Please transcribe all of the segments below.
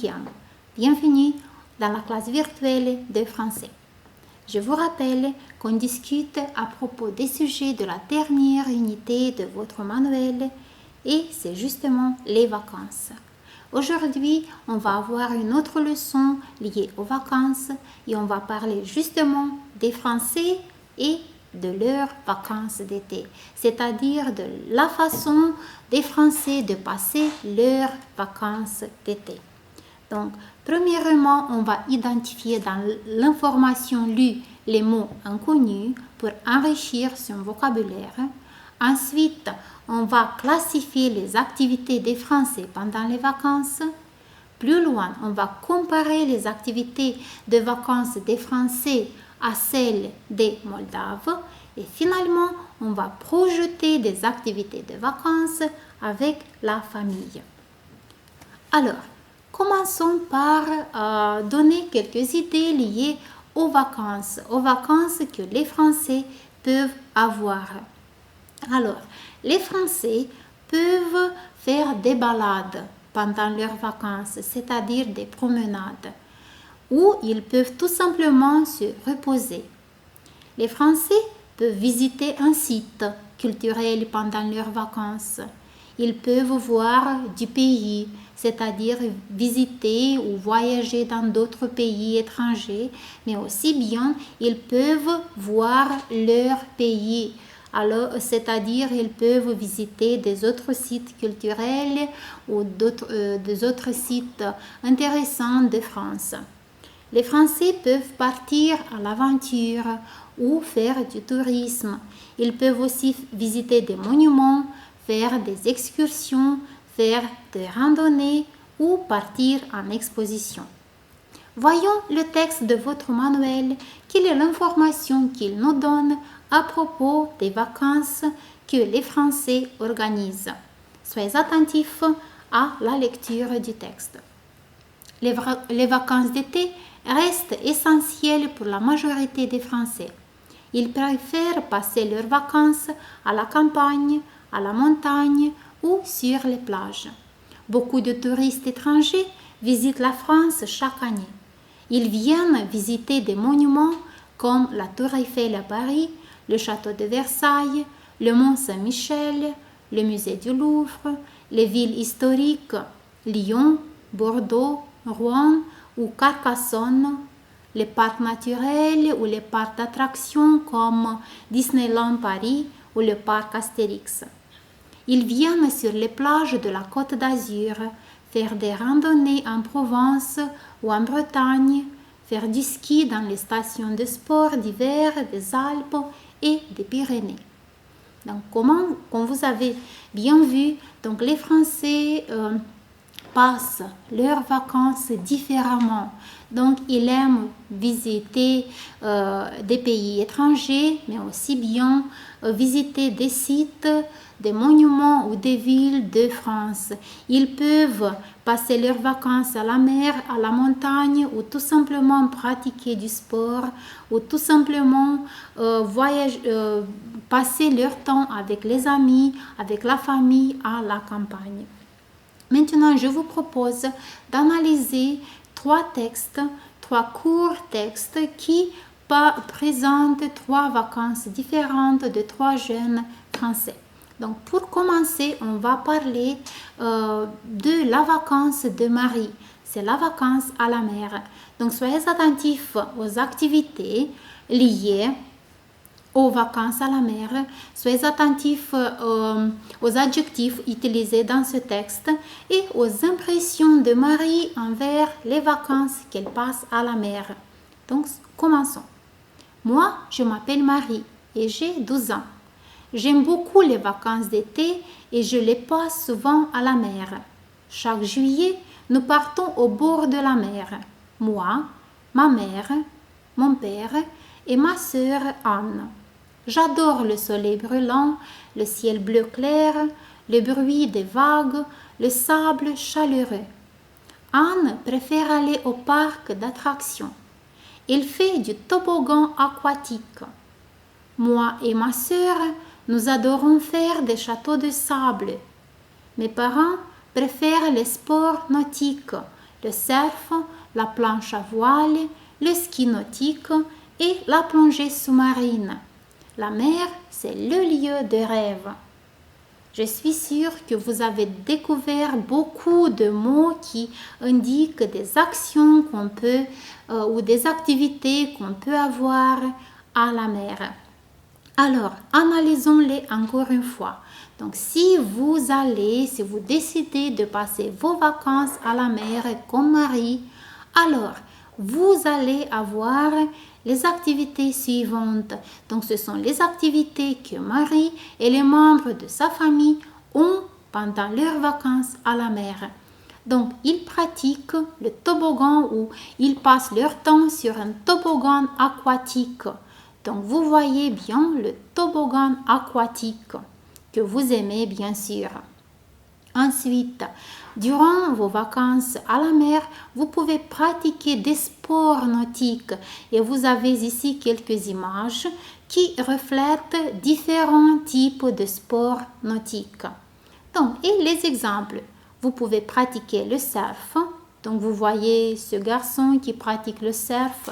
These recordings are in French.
5e. Bienvenue dans la classe virtuelle de français. Je vous rappelle qu'on discute à propos des sujets de la dernière unité de votre manuel et c'est justement les vacances. Aujourd'hui, on va avoir une autre leçon liée aux vacances et on va parler justement des Français et de leurs vacances d'été, c'est-à-dire de la façon des Français de passer leurs vacances d'été. Donc, premièrement, on va identifier dans l'information lue les mots inconnus pour enrichir son vocabulaire. Ensuite, on va classifier les activités des Français pendant les vacances. Plus loin, on va comparer les activités de vacances des Français à celles des Moldaves. Et finalement, on va projeter des activités de vacances avec la famille. Alors, commençons par donner quelques idées liées aux vacances que les Français peuvent avoir. Alors, les Français peuvent faire des balades pendant leurs vacances, c'est-à-dire des promenades, ou ils peuvent tout simplement se reposer. Les Français peuvent visiter un site culturel pendant leurs vacances. Ils peuvent voir du pays, c'est-à-dire visiter ou voyager dans d'autres pays étrangers, mais aussi bien ils peuvent voir leur pays. Alors, c'est-à-dire ils peuvent visiter des autres sites culturels ou des autres sites intéressants de France. Les Français peuvent partir à l'aventure ou faire du tourisme. Ils peuvent aussi visiter des monuments, faire des excursions, faire des randonnées ou partir en exposition. Voyons le texte de votre manuel. Quelle est l'information qu'il nous donne à propos des vacances que les Français organisent? Soyez attentifs à la lecture du texte. Les vacances d'été restent essentielles pour la majorité des Français. Ils préfèrent passer leurs vacances à la campagne, à la montagne ou sur les plages. Beaucoup de touristes étrangers visitent la France chaque année. Ils viennent visiter des monuments comme la Tour Eiffel à Paris, le château de Versailles, le Mont Saint-Michel, le musée du Louvre, les villes historiques Lyon, Bordeaux, Rouen ou Carcassonne, les parcs naturels ou les parcs d'attractions comme Disneyland Paris ou le parc Astérix. Ils viennent sur les plages de la Côte d'Azur, faire des randonnées en Provence ou en Bretagne, faire du ski dans les stations de sport d'hiver des Alpes et des Pyrénées. Donc, comme vous avez bien vu, donc les Français passent leurs vacances différemment. Donc, ils aiment visiter des pays étrangers, mais aussi bien visiter des sites, des monuments ou des villes de France. Ils peuvent passer leurs vacances à la mer, à la montagne ou tout simplement pratiquer du sport ou tout simplement passer leur temps avec les amis, avec la famille à la campagne. Maintenant, je vous propose d'analyser trois courts textes qui présentent trois vacances différentes de trois jeunes Français. Donc, pour commencer, on va parler de la vacance de Marie. C'est la vacance à la mer. Donc, soyez attentifs aux activités liées aux vacances à la mer. Soyez attentifs aux adjectifs utilisés dans ce texte et aux impressions de Marie envers les vacances qu'elle passe à la mer. Donc, commençons. Moi, je m'appelle Marie et j'ai 12 ans. J'aime beaucoup les vacances d'été et je les passe souvent à la mer. Chaque juillet, nous partons au bord de la mer. Moi, ma mère, mon père et ma sœur Anne. J'adore le soleil brûlant, le ciel bleu clair, le bruit des vagues, le sable chaleureux. Anne préfère aller au parc d'attractions. Elle fait du toboggan aquatique. Moi et ma sœur, nous adorons faire des châteaux de sable. Mes parents préfèrent les sports nautiques, le surf, la planche à voile, le ski nautique et la plongée sous-marine. La mer, c'est le lieu de rêve. Je suis sûre que vous avez découvert beaucoup de mots qui indiquent des actions qu'on peut ou des activités qu'on peut avoir à la mer. Alors, analysons-les encore une fois. Donc, si vous décidez de passer vos vacances à la mer comme Marie, alors vous allez avoir les activités suivantes. Donc, ce sont les activités que Marie et les membres de sa famille ont pendant leurs vacances à la mer. Donc, ils pratiquent le toboggan ou ils passent leur temps sur un toboggan aquatique. Donc, vous voyez bien le toboggan aquatique que vous aimez bien sûr. Ensuite, durant vos vacances à la mer, vous pouvez pratiquer des sports nautiques et vous avez ici quelques images qui reflètent différents types de sports nautiques. Donc, et les exemples, vous pouvez pratiquer le surf. Donc, vous voyez ce garçon qui pratique le surf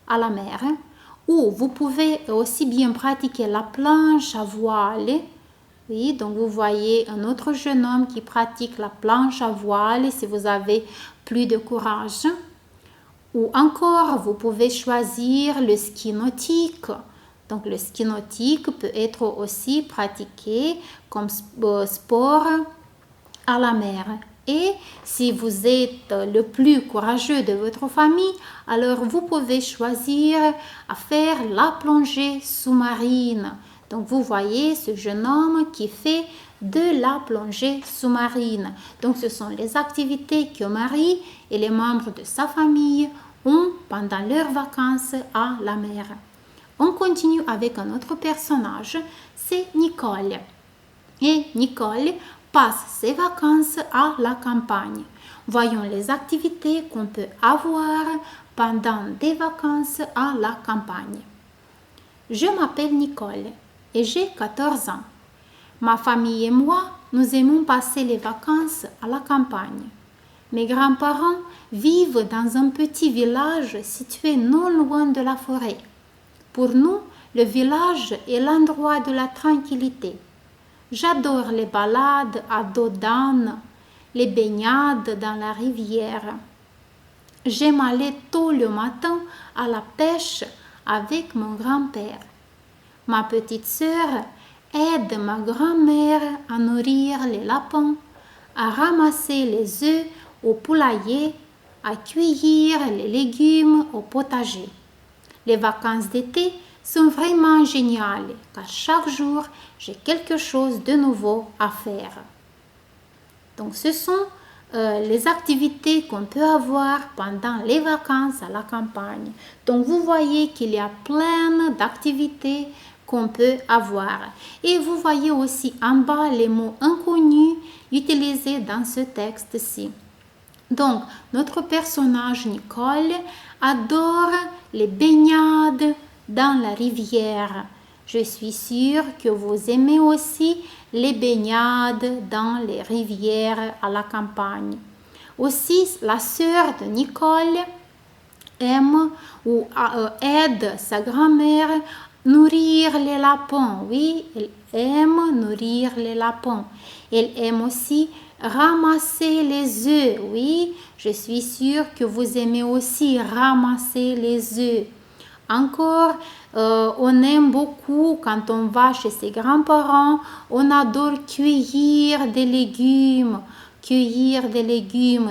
à la mer. Ou vous pouvez aussi bien pratiquer la planche à voile. Oui, donc vous voyez un autre jeune homme qui pratique la planche à voile si vous avez plus de courage. Ou encore, vous pouvez choisir le ski nautique. Donc le ski nautique peut être aussi pratiqué comme sport à la mer. Et si vous êtes le plus courageux de votre famille, alors vous pouvez choisir à faire la plongée sous-marine. Donc vous voyez ce jeune homme qui fait de la plongée sous-marine. Donc ce sont les activités que Marie et les membres de sa famille ont pendant leurs vacances à la mer. On continue avec un autre personnage, c'est Nicole. Et Nicole passe ses vacances à la campagne. Voyons les activités qu'on peut avoir pendant des vacances à la campagne. Je m'appelle Nicole et j'ai 14 ans. Ma famille et moi, nous aimons passer les vacances à la campagne. Mes grands-parents vivent dans un petit village situé non loin de la forêt. Pour nous, le village est l'endroit de la tranquillité. J'adore les balades à dos d'âne, les baignades dans la rivière. J'aime aller tôt le matin à la pêche avec mon grand-père. Ma petite sœur aide ma grand-mère à nourrir les lapins, à ramasser les œufs au poulailler, à cueillir les légumes au potager. Les vacances d'été sont vraiment géniales car chaque jour, j'ai quelque chose de nouveau à faire. Donc, ce sont les activités qu'on peut avoir pendant les vacances à la campagne. Donc, vous voyez qu'il y a plein d'activités qu'on peut avoir. Et vous voyez aussi en bas les mots inconnus utilisés dans ce texte-ci. Donc, notre personnage Nicole adore les baignades dans la rivière. Je suis sûre que vous aimez aussi les baignades dans les rivières à la campagne. Aussi, la sœur de Nicole aime ou aide sa grand-mère à nourrir les lapins. Oui, elle aime nourrir les lapins. Elle aime aussi ramasser les œufs. Oui, je suis sûre que vous aimez aussi ramasser les œufs. Encore, on aime beaucoup quand on va chez ses grands-parents, on adore cueillir des légumes.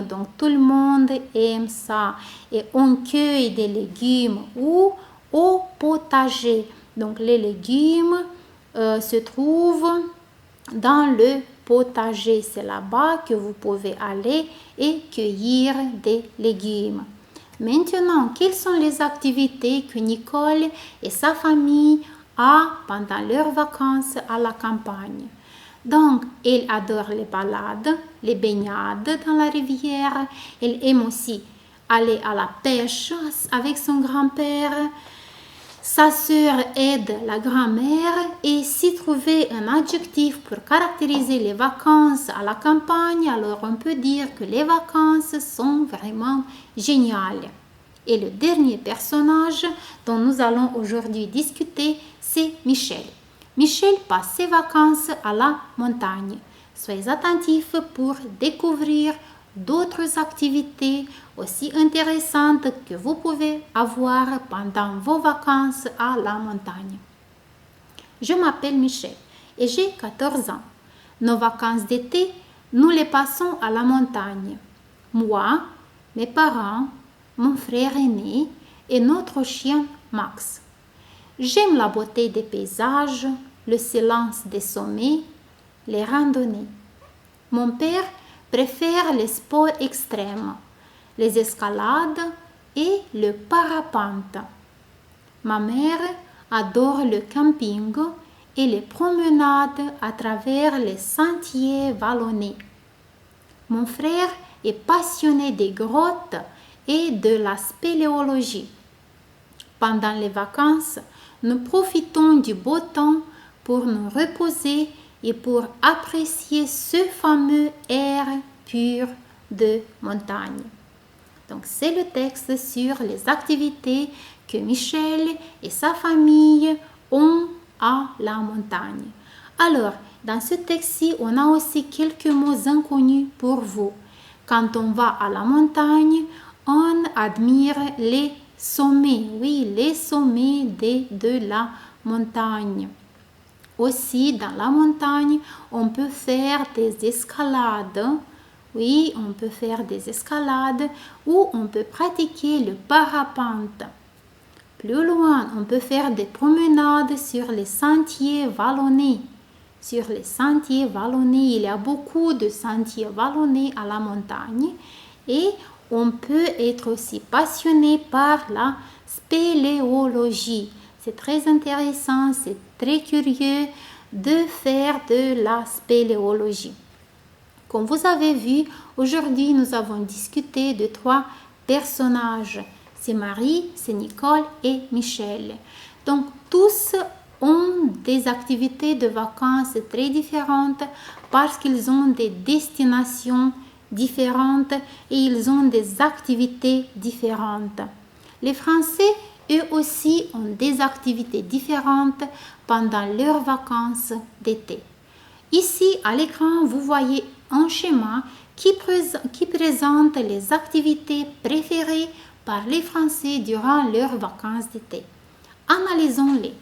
Donc tout le monde aime ça. Et on cueille des légumes ou au potager. Donc les légumes se trouvent dans le potager. C'est là-bas que vous pouvez aller et cueillir des légumes. Maintenant, quelles sont les activités que Nicole et sa famille ont pendant leurs vacances à la campagne? Donc, elle adore les balades, les baignades dans la rivière. Elle aime aussi aller à la pêche avec son grand-père. Sa sœur aide la grand-mère et si trouver un adjectif pour caractériser les vacances à la campagne, alors on peut dire que les vacances sont vraiment géniales. Et le dernier personnage dont nous allons aujourd'hui discuter, c'est Michel. Michel passe ses vacances à la montagne. Soyez attentifs pour découvrir d'autres activités aussi intéressantes que vous pouvez avoir pendant vos vacances à la montagne. Je m'appelle Michel et j'ai 14 ans. Nos vacances d'été, nous les passons à la montagne. Moi, mes parents, mon frère aîné et notre chien Max. J'aime la beauté des paysages, le silence des sommets, les randonnées. Mon père préfère les sports extrêmes, les escalades et le parapente. Ma mère adore le camping et les promenades à travers les sentiers vallonnés. Mon frère est passionné des grottes et de la spéléologie. Pendant les vacances, nous profitons du beau temps pour nous reposer et pour apprécier ce fameux air pur de montagne. Donc c'est le texte sur les activités que Michel et sa famille ont à la montagne. Alors, dans ce texte-ci, on a aussi quelques mots inconnus pour vous. Quand on va à la montagne, on admire les sommets, oui, les sommets de la montagne. Aussi, dans la montagne, on peut faire des escalades. Oui, on peut faire des escalades ou on peut pratiquer le parapente. Plus loin, on peut faire des promenades sur les sentiers vallonnés. Sur les sentiers vallonnés, il y a beaucoup de sentiers vallonnés à la montagne et on peut être aussi passionné par la spéléologie. C'est très intéressant, c'est très curieux de faire de la spéléologie. Comme vous avez vu, aujourd'hui nous avons discuté de 3 personnages. C'est Marie, c'est Nicole et Michel. Donc tous ont des activités de vacances très différentes parce qu'ils ont des destinations différentes et ils ont des activités différentes. Les Français, eux aussi, ont des activités différentes pendant leurs vacances d'été. Ici, à l'écran, vous voyez un schéma qui présente les activités préférées par les Français durant leurs vacances d'été. Analysons-les.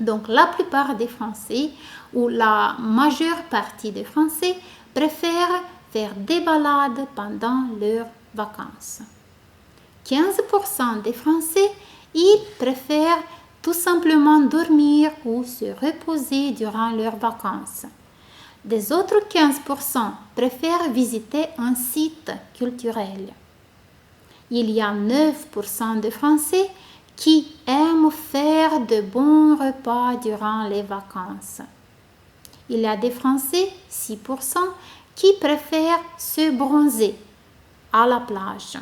Donc, la plupart des Français, ou la majeure partie des Français, préfèrent faire des balades pendant leurs vacances. 15% des Français, ils préfèrent tout simplement dormir ou se reposer durant leurs vacances. Des autres 15% préfèrent visiter un site culturel. Il y a 9% de Français qui aiment faire de bons repas durant les vacances. Il y a des Français, 6%, qui préfèrent se bronzer à la plage.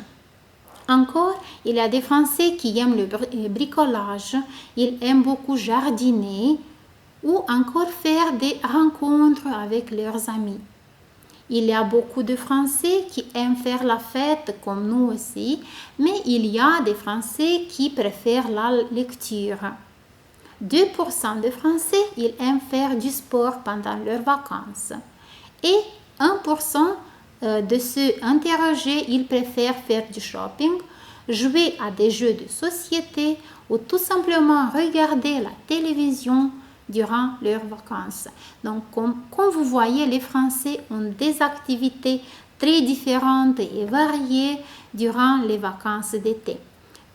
Encore, il y a des Français qui aiment le bricolage, ils aiment beaucoup jardiner ou encore faire des rencontres avec leurs amis. Il y a beaucoup de Français qui aiment faire la fête comme nous aussi, mais il y a des Français qui préfèrent la lecture. 2% de Français, ils aiment faire du sport pendant leurs vacances. Et 1% de ceux interrogés, ils préfèrent faire du shopping, jouer à des jeux de société ou tout simplement regarder la télévision durant leurs vacances. Donc, comme vous voyez, les Français ont des activités très différentes et variées durant les vacances d'été.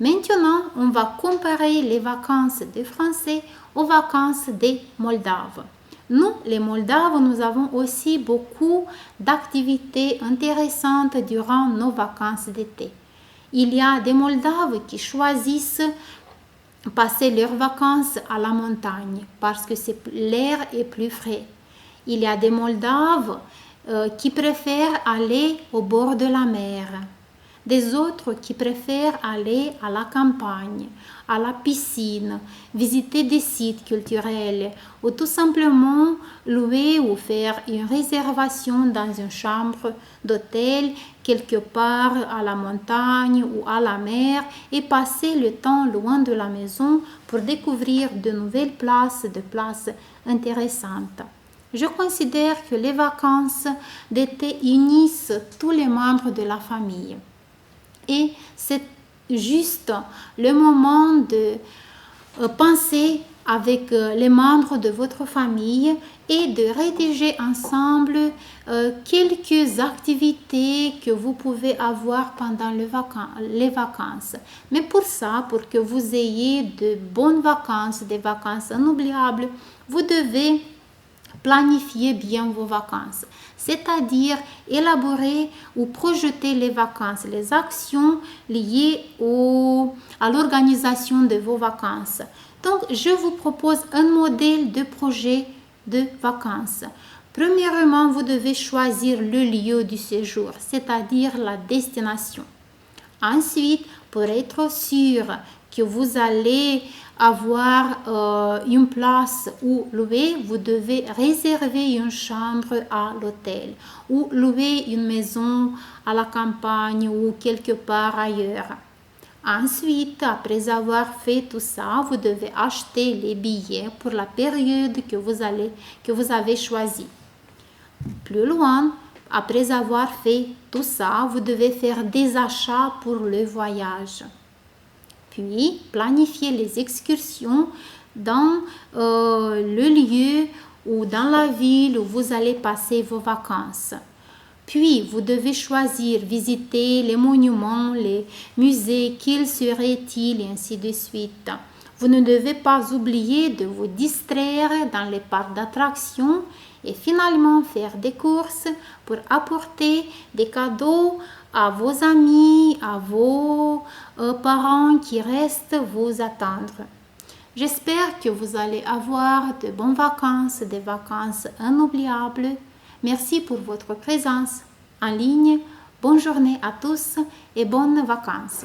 Maintenant, on va comparer les vacances des Français aux vacances des Moldaves. Nous, les Moldaves, nous avons aussi beaucoup d'activités intéressantes durant nos vacances d'été. Il y a des Moldaves qui choisissent passer leurs vacances à la montagne parce que l'air est plus frais. Il y a des Moldaves qui préfèrent aller au bord de la mer. des autres qui préfèrent aller à la campagne, à la piscine, visiter des sites culturels ou tout simplement louer ou faire une réservation dans une chambre d'hôtel quelque part à la montagne ou à la mer et passer le temps loin de la maison pour découvrir de nouvelles places, de places intéressantes. Je considère que les vacances d'été unissent tous les membres de la famille. Et c'est juste le moment de penser avec les membres de votre famille et de rédiger ensemble quelques activités que vous pouvez avoir pendant les vacances. Mais pour ça, pour que vous ayez de bonnes vacances, des vacances inoubliables, vous devez planifier bien vos vacances, c'est-à-dire élaborer ou projeter les vacances, les actions liées à l'organisation de vos vacances. Donc, je vous propose un modèle de projet de vacances. Premièrement, vous devez choisir le lieu du séjour, c'est-à-dire la destination. Ensuite, pour être sûr que vous allez avoir une place où louer, vous devez réserver une chambre à l'hôtel ou louer une maison à la campagne ou quelque part ailleurs. Ensuite, après avoir fait tout ça, vous devez acheter les billets pour la période que vous avez choisie. Plus loin, après avoir fait tout ça, vous devez faire des achats pour le voyage. Puis, planifier les excursions dans le lieu ou dans la ville où vous allez passer vos vacances. Puis, vous devez choisir, visiter les monuments, les musées, qu'ils seraient-ils, et ainsi de suite. Vous ne devez pas oublier de vous distraire dans les parcs d'attractions et finalement faire des courses pour apporter des cadeaux à vos amis, à vos parents qui restent vous attendre. J'espère que vous allez avoir de bonnes vacances, des vacances inoubliables. Merci pour votre présence en ligne. Bonne journée à tous et bonnes vacances.